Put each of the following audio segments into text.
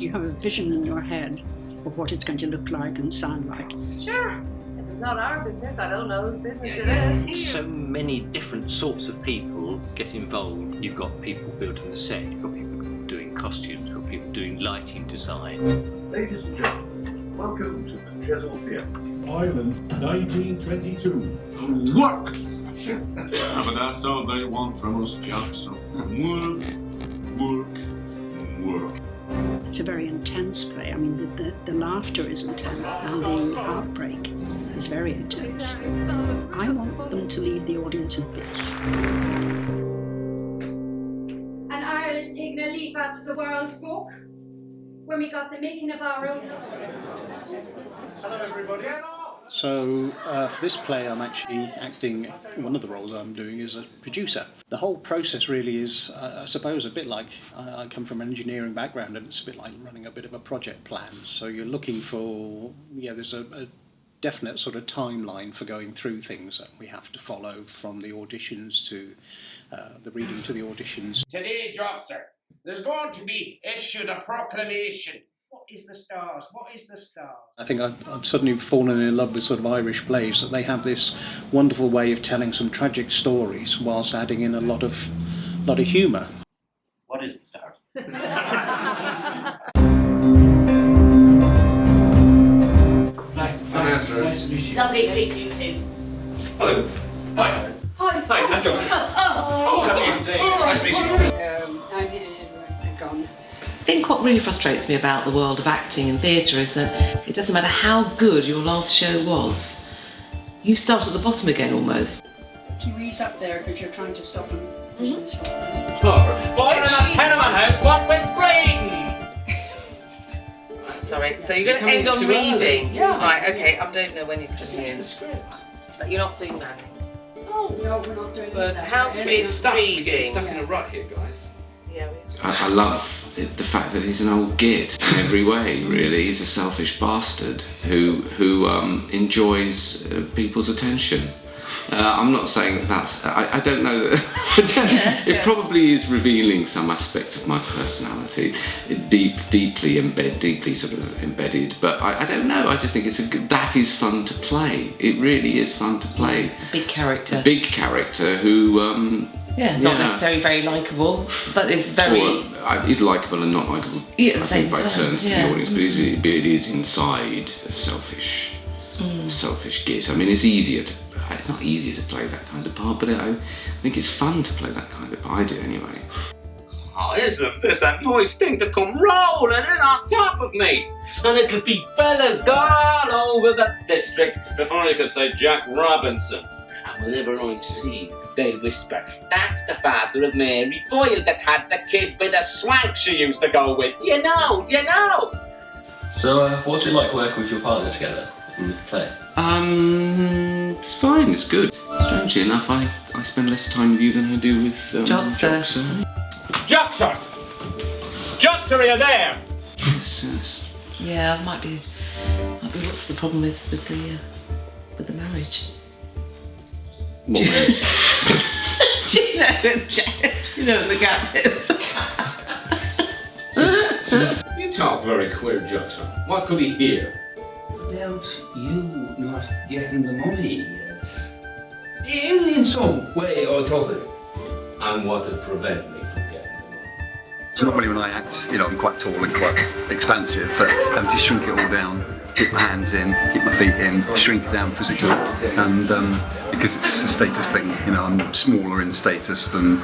you have a vision in your head of what it's going to look like and sound like. Sure. If it's not our business, I don't know whose business it is. So many different sorts of people get involved. You've got people building the set, you've got people doing costumes, you've got people doing lighting design. Ladies and gentlemen, welcome to the Chesil Theatre. Ireland, 1922. Work! But that's all they want from us, Jackson. Work, work, work. It's a very intense play. I mean, the laughter is intense and the heartbreak is very intense. I want them to leave the audience in bits. And Ireland's taken a leaf out of the world's book when we got the making of our own. Hello everybody. So for this play I'm actually acting, one of the roles I'm doing is a producer. The whole process really is, I suppose, a bit like, I come from an engineering background and it's a bit like running a bit of a project plan. So you're looking for, there's a definite sort of timeline for going through things that we have to follow, from the auditions to the reading to the auditions. Today, Jobster, there's going to be issued a proclamation. What is the stars? What is the stars? I think I've suddenly fallen in love with sort of Irish plays, that they have this wonderful way of telling some tragic stories whilst adding in a lot of humour. What is the stars? Nice to meet you. Lovely to meet you too. Hello. Hi. Hi. Hi, I'm John. Oh, how are you? It's nice to meet you. I'm gone. I think what really frustrates me about the world of acting and theatre is that it doesn't matter how good your last show was, you start at the bottom again almost. You ease up there because you're trying to stop them. Boy in a tenement house, what with rain? Sorry, so you're going to Coming end on too reading? early. Yeah. Right, okay, I don't know when you're Just coming use in. the script. But you're not seeing Manny. Oh, no, we're not doing But that. how's Really Miss not. We get reading? stuck in a rut here, guys. Yeah, I love the fact that he's an old git in every way, really. He's a selfish bastard who enjoys people's attention. I'm not saying that that's... I don't know. It probably is revealing some aspect of my personality, deeply sort of embedded. But I don't know. I just think that is fun to play. It really is fun to play. big character. A big character who... not necessarily very likeable, but it's very... Well, he's likeable and not likeable, Yeah, at I the think, same by time, turns to yeah. the audience, but it is inside a selfish git. I mean, it's not easier to play that kind of part, but I think it's fun to play that kind of part. I do anyway. Oh, isn't this a nice thing to come rolling in on top of me? And it'll be fellas all over the district before you can say Jack Robinson. And whenever I'm seen, they'll whisper, "That's the father of Mary Boyle that had the kid with the swank she used to go with. Do you know? Do you know?" So, what's it like working with your partner together in the play? It's fine, it's good. Strangely enough, I spend less time with you than I do with Joxer. Joxer! Joxer, are you there? Yes. Yeah, might be what's the problem with the marriage? What marriage? Do you know what the gap is? You talk very queer, Jackson. What could he hear? About you not getting the money. In some way or other. And what would prevent me from getting the money? Normally when I act, I'm quite tall and quite expansive, but to shrink it all down, keep my hands in, keep my feet in, shrink it down physically, and because it's a status thing, I'm smaller in status than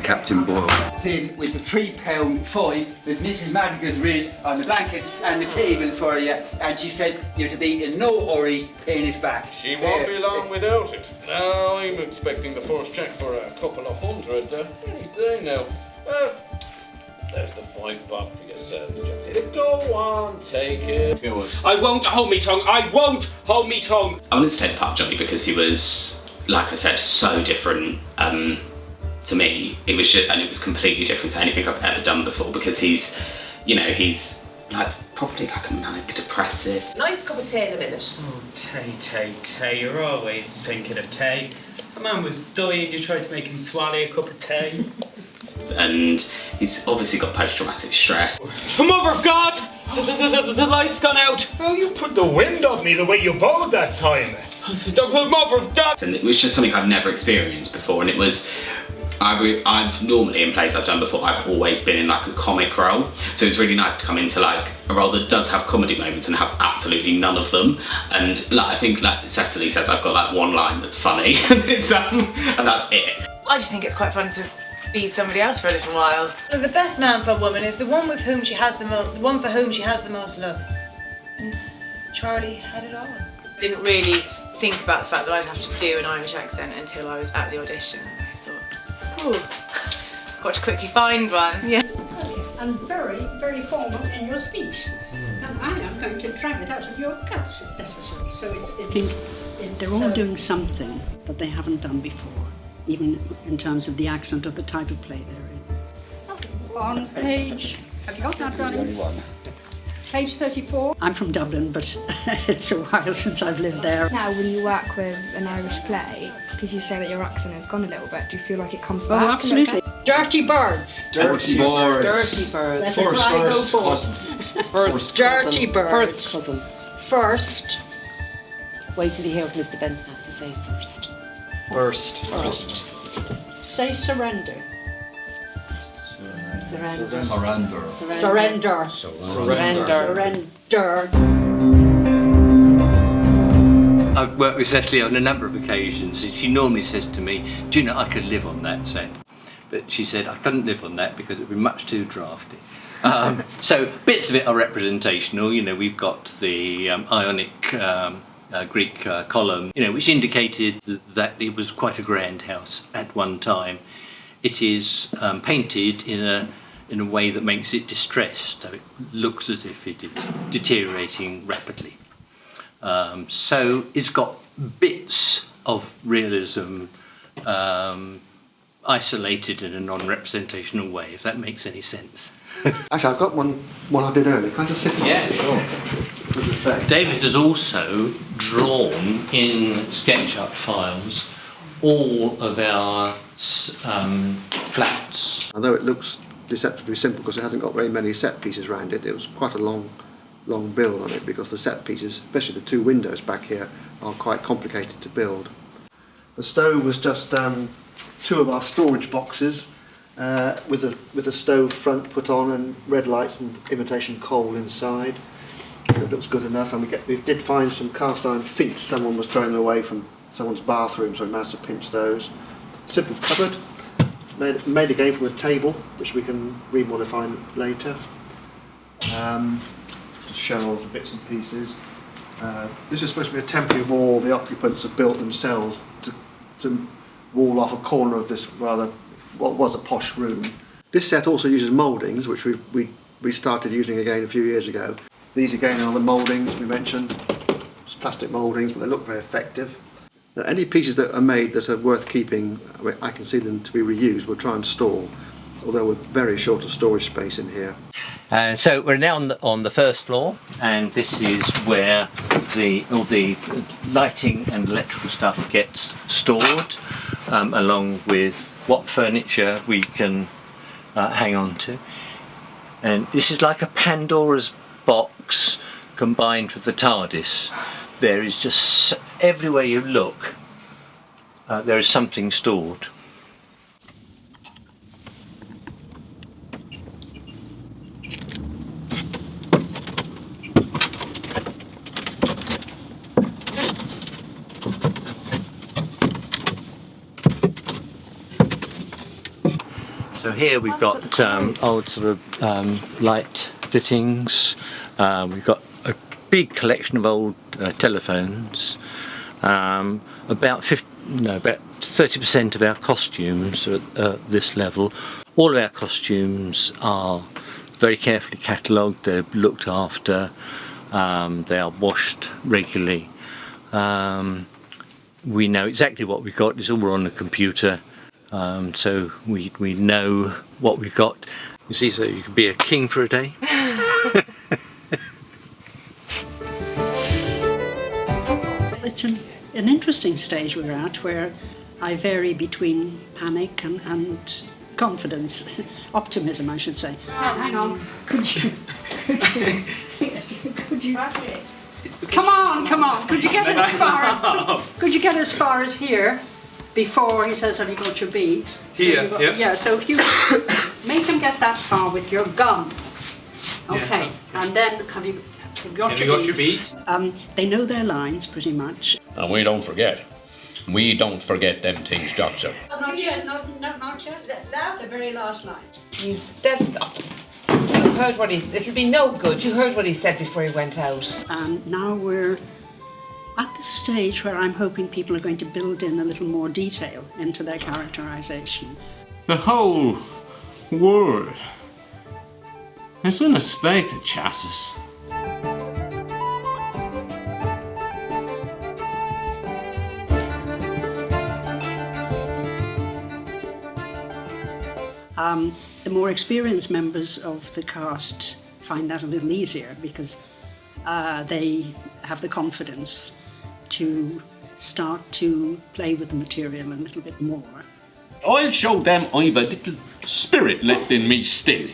Captain Boyle. In with the £3.5 with Mrs. Madigan's riz on the blankets and the table for you, and she says you're to be in no hurry paying it back. She won't be long without it. Now I'm expecting the first check for a couple of hundred any day now. There's the £5 for yourself, Jackson. Go on, take it. I won't hold me tongue. I won't hold me tongue. I wanted to take part of Johnny because he was, like I said, so different to me. It was completely different to anything I've ever done before, because he's like probably like a manic depressive. Nice cup of tea in a minute. Oh, Tay, you're always thinking of Tay. A man was dying, you tried to make him swallow a cup of tea. and he's obviously got post-traumatic stress. Mother of God! The light's gone out! Oh, you put the wind on me the way you bowled that time. The mother of God! And it was just something I've never experienced before, and it was, I've normally in plays I've done before, I've always been in like a comic role, so it's really nice to come into like a role that does have comedy moments and have absolutely none of them. And like I think like Cecily says, I've got like one line that's funny, and that's it. I just think it's quite fun to be somebody else for a little while. The best man for a woman is the one with whom she has the one for whom she has the most love. And Charlie had it all. I didn't really think about the fact that I'd have to do an Irish accent until I was at the audition. I thought, ooh, got to quickly find one. Yeah. And very, very formal in your speech. And I am going to drag it out of your guts if necessary. So they're all doing something that they haven't done before, even in terms of the accent of the type of play they're in. On page, have you got that, darling? Page 34. I'm from Dublin, but it's a while since I've lived there. Now, when you work with an Irish play, because you say that your accent has gone a little bit, do you feel like it comes back? Oh, absolutely. Dirty birds. Dirty birds. Dirty birds. Let First, the fly go first forth. First dirty cousin. birds. First cousin. First. Wait till you hear what Mr. Ben has to say first. First. Say surrender. Surrender. Surrender. Surrender. I've worked with Cecily on a number of occasions, and she normally says to me, do you know, I could live on that set. But she said I couldn't live on that because it would be much too drafty. So bits of it are representational. You know, we've got the Ionic Greek column, you know, which indicated that it was quite a grand house at one time. It is painted in a way that makes it distressed, so it looks as if it is deteriorating rapidly. So it's got bits of realism isolated in a non-representational way, if that makes any sense. Actually, I've got one I did earlier. Can I just sit on Yeah, sure. David has also drawn in SketchUp files all of our flats. Although it looks deceptively simple because it hasn't got very many set pieces around it, it was quite a long build on it because the set pieces, especially the two windows back here, are quite complicated to build. The stove was just two of our storage boxes with a stove front put on and red lights and imitation coal inside. It looks good enough, and we did find some cast iron feet someone was throwing away from someone's bathroom, so we managed to pinch those. Simple cupboard, made again from a table, which we can remodify later. Shelves, bits and pieces. This is supposed to be a temporary wall the occupants have built themselves to wall off a corner of this rather, what was a posh room. This set also uses mouldings, which we started using again a few years ago. These again are the mouldings we mentioned, just plastic mouldings, but they look very effective. Now, any pieces that are made that are worth keeping, I can see them to be reused, we'll try and store, although we're very short of storage space in here. So we're now on the first floor, and this is where all the lighting and electrical stuff gets stored, along with what furniture we can hang on to. And this is like a Pandora's box combined with the TARDIS. There is just, everywhere you look, there is something stored. So here we've got old sort of light fittings. We've got a big collection of old telephones. About 30% of our costumes are at this level. All of our costumes are very carefully catalogued. They're looked after. They are washed regularly. We know exactly what we've got. It's all on the computer. So we know what we've got. You see, so you can be a king for a day. It's an interesting stage we're at, where I vary between panic and confidence, optimism, I should say. Hang on. Could you come on. Could you get as far as here before he says, have you got your beads? So yeah, so if you make him get that far with your gun. Okay, and then have you got your beads? They know their lines pretty much. And we don't forget. We don't forget them things, Doctor. Not yet. The very last line. You heard what it'll be no good. You heard what he said before he went out. And now we're at the stage where I'm hoping people are going to build in a little more detail into their characterization. The whole world is in a state of chassis. The more experienced members of the cast find that a little easier because they have the confidence to start to play with the material a little bit more. I'll show them I've a little spirit left in me still.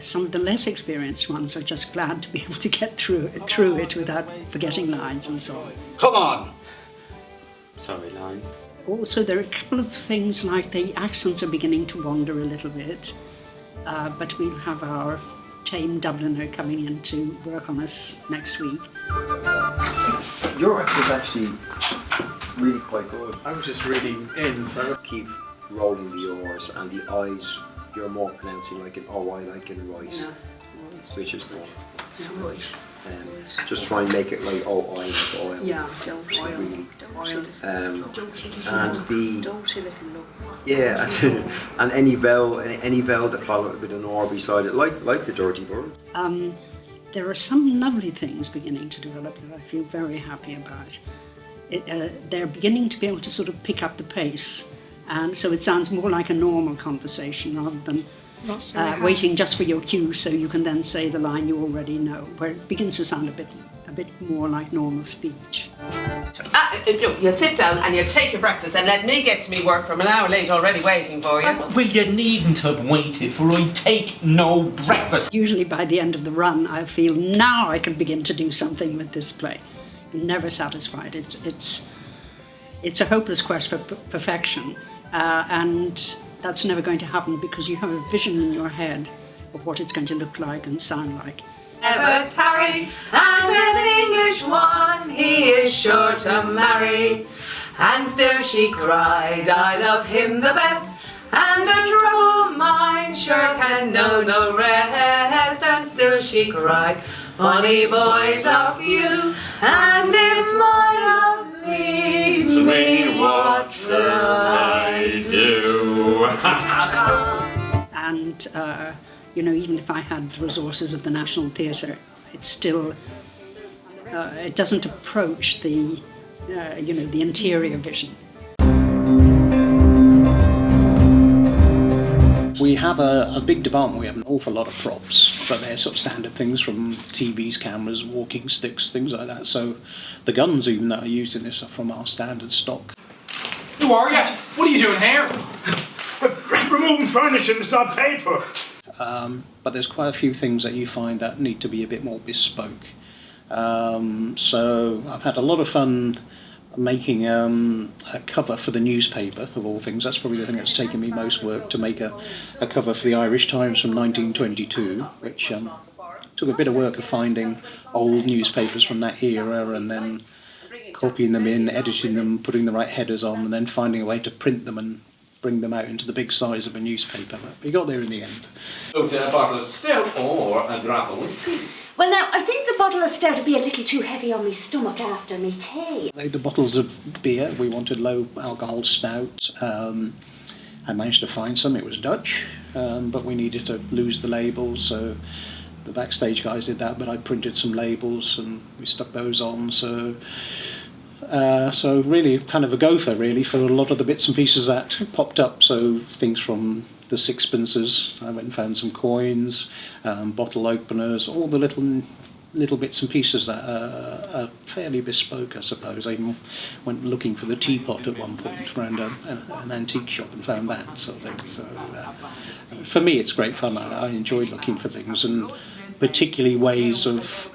Some of the less experienced ones are just glad to be able to get through it without forgetting lines and so on. Come on! Sorry, line. Also, there are a couple of things like the accents are beginning to wander a little bit, but we'll have our tame Dubliner coming in to work on us next week. Your act was actually really quite good. I was just reading in, so... Keep rolling the R's and the I's you're more pronouncing like an OI, like in right, which is more right. Just try and make it like OI to oil. Yeah, don't oil. Really. And and any vowel that followed with an R beside it, like the dirty bird. There are some lovely things beginning to develop that I feel very happy about. They're beginning to be able to sort of pick up the pace, and so it sounds more like a normal conversation rather than waiting just for your cue so you can then say the line you already know, where it begins to sound a bit more like normal speech. You sit down and you take your breakfast and let me get to me work from an hour late already waiting for you. Well, you needn't have waited, for I take no breakfast. Usually by the end of the run I feel now I can begin to do something with this play. I'm never satisfied. It's a hopeless quest for perfection, and that's never going to happen because you have a vision in your head of what it's going to look like and sound like. Never tarry, and an English one he is sure to marry. And still she cried, I love him the best, and a trouble of mine sure can know no rest. And still she cried, bonny boys are few, and if my love leaves me, what shall I do? And even if I had the resources of the National Theatre, it's still, it doesn't approach the interior vision. We have a big department. We have an awful lot of props, but they're sort of standard things from TVs, cameras, walking sticks, things like that. So the guns even that are used in this are from our standard stock. Who are you? What are you doing here? Removing furniture that's not paid for. But there's quite a few things that you find that need to be a bit more bespoke. So I've had a lot of fun making a cover for the newspaper, of all things. That's probably the thing that's taken me most work, to make a cover for the Irish Times from 1922, which took a bit of work of finding old newspapers from that era and then copying them in, editing them, putting the right headers on, and then finding a way to print them and bring them out into the big size of a newspaper. But we got there in the end. Was it a bottle of stout or a drop of whiskey? Well, now, I think the bottle of stout would be a little too heavy on my stomach after me tea. The bottles of beer, we wanted low alcohol stout. I managed to find some, it was Dutch, but we needed to lose the labels, so the backstage guys did that, but I printed some labels and we stuck those on, so really kind of a gopher really for a lot of the bits and pieces that popped up. So things from the sixpences, I went and found some coins, bottle openers, all the little little bits and pieces that are fairly bespoke, I suppose. I even went looking for the teapot at one point around an antique shop and found that sort of thing. So for me, it's great fun. I enjoy looking for things, and particularly ways of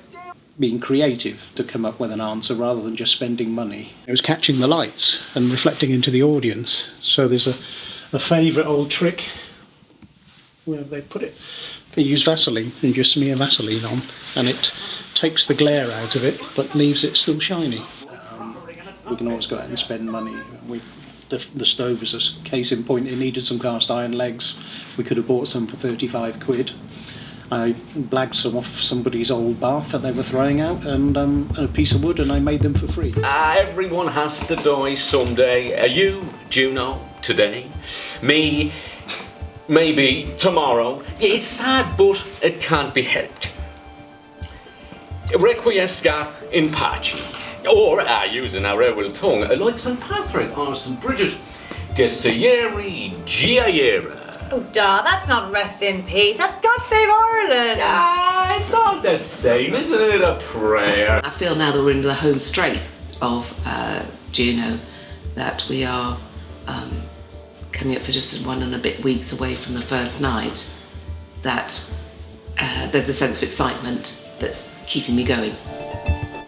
being creative to come up with an answer rather than just spending money. It was catching the lights and reflecting into the audience. So there's a favourite old trick. Where have they put it? They use Vaseline, and you just smear Vaseline on, and it takes the glare out of it, but leaves it still shiny. We can always go out and spend money. The stove is a case in point. It needed some cast iron legs. We could have bought some for 35 quid. I blagged some off somebody's old bath that they were throwing out, and a piece of wood, and I made them for free. Everyone has to die someday. You, Juno, today. Me, maybe tomorrow. It's sad, but it can't be helped. Requiescat in pace. Or, using our old tongue, like St. Patrick or St. Bridget. Gesieri Giaera. Oh, da, that's not rest in peace. That's God Save Ireland. Yeah, it's all the same, isn't it? A prayer. I feel now that we're in the home straight of Juno, that we are coming up for just 1 and a bit weeks away from the first night, that there's a sense of excitement that's keeping me going.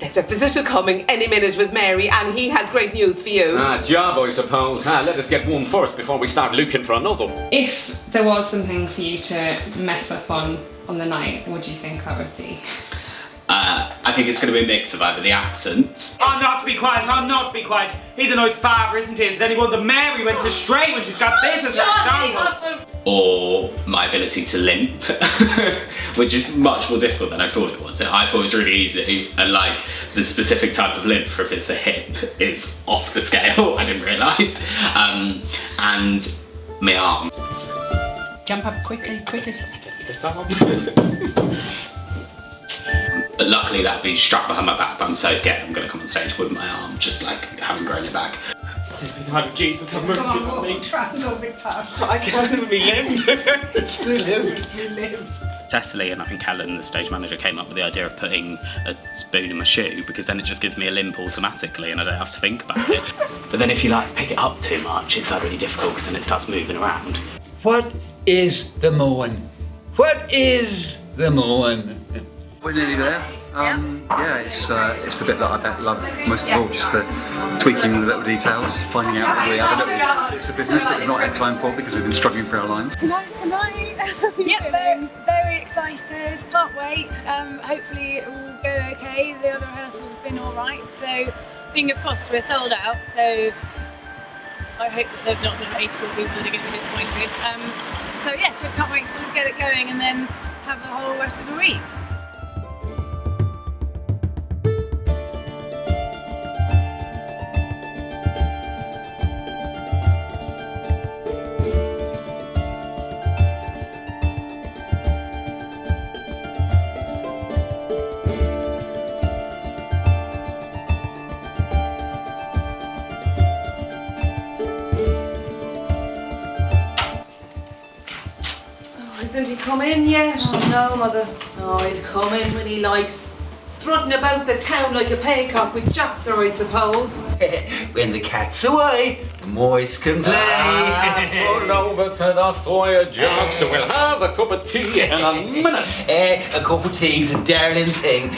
There's a visitor coming any minute with Mary, and he has great news for you. Job, I suppose. Let us get one first before we start looking for another. If there was something for you to mess up on the night, what do you think that would be? I think it's going to be a mix of either the accent. I'm not to be quiet, I'm not to be quiet. He's a nice father, isn't he? Is it any wonder Mary went astray when she's got this as her example? Or my ability to limp, which is much more difficult than I thought it was. I thought it was really easy, and like the specific type of limp for if it's a hip is off the scale, I didn't realise. And my arm. Jump up quickly, quickest. This arm. But luckily that'd be strapped behind my back, but I'm so scared I'm going to come on stage with my arm just like having grown it back. Jesus, have mercy on me. Try and move it past. I can't even be limbed. It's relieved. Cecily and I think Helen, the stage manager, came up with the idea of putting a spoon in my shoe, because then it just gives me a limp automatically and I don't have to think about it. But then if you like pick it up too much, it's like really difficult because then it starts moving around. What is the moan? What is the moan? We're nearly there. Yeah, it's the bit that I bet love most of all, just the tweaking the little details, finding out that we have a little bits of business that we've not had time for because we've been struggling for our lines. Tonight's the night. Yep, very, very excited. Can't wait. Hopefully it will go okay. The other rehearsals have been all right, so fingers crossed we're sold out. So I hope that there's not 84 people that are going to be disappointed. So yeah, just can't wait to sort of get it going and then have the whole rest of the week. Hasn't he come in yet? Oh no, mother. Oh, he'd come in when he likes. Strutting about the town like a paycock with Jackson, I suppose. When the cat's away, the mice can play. Pull over to the fire jug so we'll have a cup of tea in a minute. A cup of tea's a darling thing,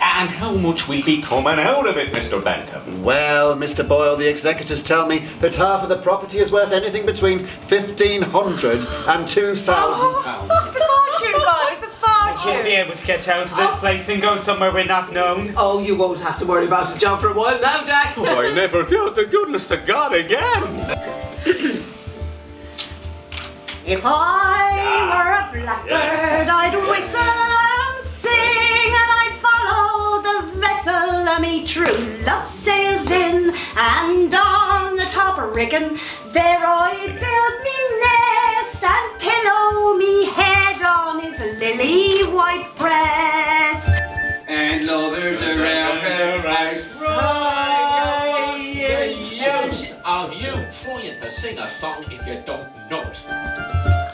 And how much will be coming out of it, Mr. Bentham? Well, Mr. Boyle, the executors tell me that half of the property is worth anything between £1,500 and £2,000. It's a fortune, Father, it's a I fortune. won't be able to get out of this place and go somewhere we're not known. Oh, you won't have to worry about a job for a while now, Jack. Oh, I never doubt the goodness of God again. If I were a blackbird, I'd whistle and sing, and I'd follow the vessel of me true love sails in, and on the top of rigging, there I'd build me nest and pillow me head on his lily white breast. And lovers around her house. Of you trying to sing a song if you don't know it.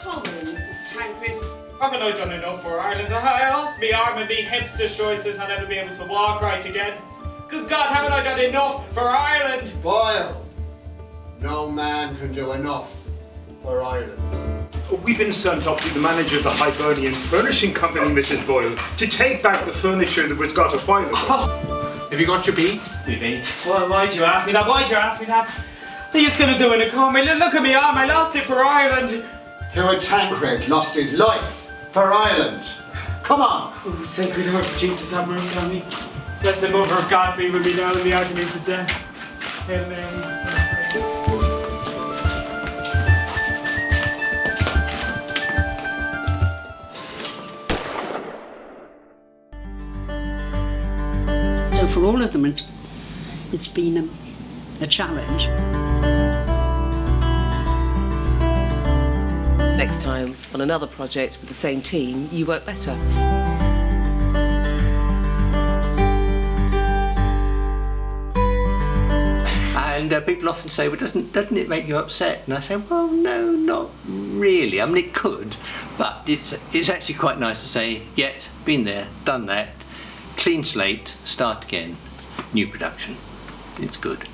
Come in, Mrs. Tancred. Haven't I done enough for Ireland? I lost me arm and me hipster choices. I'll never be able to walk right again. Good God, haven't I done enough for Ireland? Boyle, no man can do enough for Ireland. We've been sent up to the manager of the Hibernian Furnishing Company, Mrs. Boyle, to take back the furniture that was got a while ago. Have you got your beads? My beads? Well, why'd you ask me that? Why'd you ask me that? Are you gonna do in a comedy? Look at me arm, I lost it for Ireland. Howard Tancred lost his life for Ireland. Come on. Oh, Sacred Heart of Jesus, have mercy on me. Blessed Mother of God, be with me now in the agonies of death. Hail Mary. So for all of them, it's been a challenge. Next time, on another project with the same team, you work better. And people often say, well, doesn't it make you upset? And I say, well, no, not really. I mean, it could, but it's actually quite nice to say, yes, been there, done that, clean slate, start again, new production. It's good.